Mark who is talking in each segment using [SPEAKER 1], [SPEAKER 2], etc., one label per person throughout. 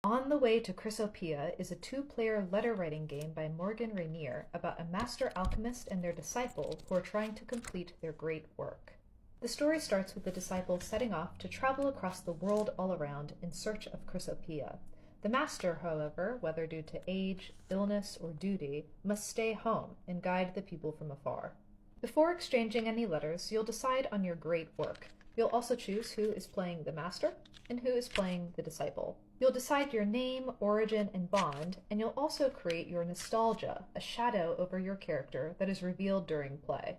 [SPEAKER 1] On the Way to Chrysopoeia is a two-player letter-writing game by Morgan Rainier about a master alchemist and their disciple who are trying to complete their great work. The story starts with the disciple setting off to travel across the world all around in search of Chrysopoeia. The master, however, whether due to age, illness, or duty, must stay home and guide the people from afar. Before exchanging any letters, you'll decide on your great work. You'll also choose who is playing the master and who is playing the disciple. You'll decide your name, origin, and bond, and you'll also create your nostalgia, a shadow over your character that is revealed during play.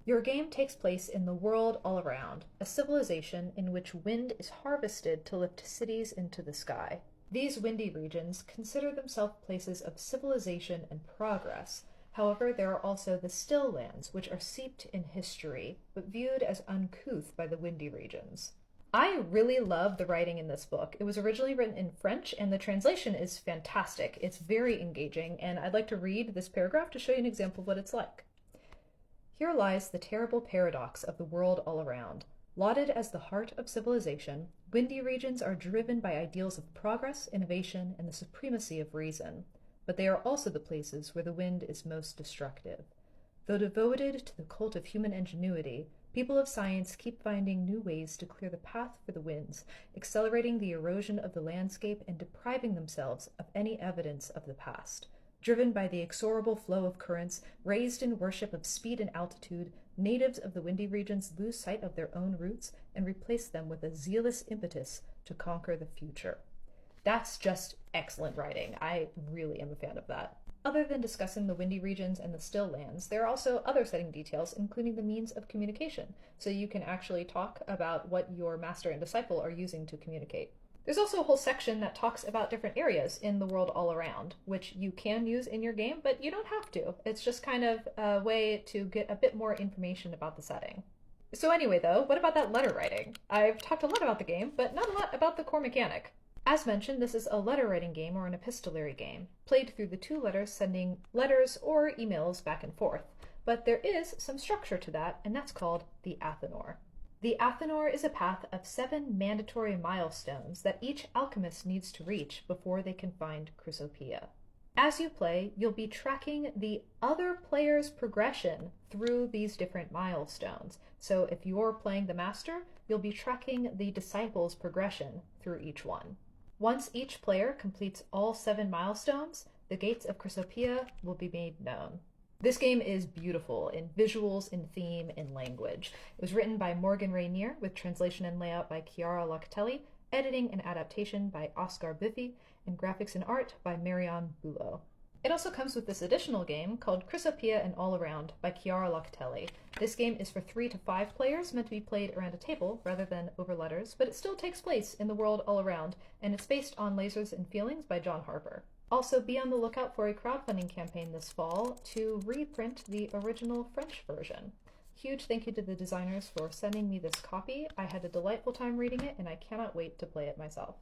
[SPEAKER 1] Your game takes place in the world all around, a civilization in which wind is harvested to lift cities into the sky. These windy regions consider themselves places of civilization and progress. However, there are also the still lands, which are steeped in history, but viewed as uncouth by the windy regions. I really love the writing in this book. It was originally written in French, and the translation is fantastic. It's very engaging, and I'd like to read this paragraph to show you an example of what it's like. Here lies the terrible paradox of the world all around. Lauded as the heart of civilization, windy regions are driven by ideals of progress, innovation, and the supremacy of reason. But they are also the places where the wind is most destructive. Though devoted to the cult of human ingenuity, people of science keep finding new ways to clear the path for the winds, accelerating the erosion of the landscape and depriving themselves of any evidence of the past. Driven by the inexorable flow of currents, raised in worship of speed and altitude, natives of the windy regions lose sight of their own roots and replace them with a zealous impetus to conquer the future. That's just excellent writing. I really am a fan of that. Other than discussing the windy regions and the still lands, there are also other setting details, including the means of communication, so you can actually talk about what your master and disciple are using to communicate. There's also a whole section that talks about different areas in the world all around, which you can use in your game, but you don't have to. It's just kind of a way to get a bit more information about the setting. So anyway though, what about that letter writing? I've talked a lot about the game, but not a lot about the core mechanic. As mentioned, this is a letter-writing game or an epistolary game, played through the two letters sending letters or emails back and forth. But there is some structure to that, and that's called the Athanor. The Athanor is a path of 7 mandatory milestones that each alchemist needs to reach before they can find Chrysopoeia. As you play, you'll be tracking the other player's progression through these different milestones. So if you're playing the master, you'll be tracking the disciple's progression through each one. Once each player completes all 7 milestones, the gates of Chrysopoeia will be made known. This game is beautiful in visuals, in theme, in language. It was written by Morgan Rainier with translation and layout by Chiara Locatelli, editing and adaptation by Oscar Biffy, and graphics and art by Marianne Bulow. It also comes with this additional game called Chrysopoeia and All Around by Chiara Locatelli. This game is for 3 to 5 players, meant to be played around a table rather than over letters, but it still takes place in the world all around, and it's based on Lasers and Feelings by John Harper. Also, be on the lookout for a crowdfunding campaign this fall to reprint the original French version. Huge thank you to the designers for sending me this copy. I had a delightful time reading it, and I cannot wait to play it myself.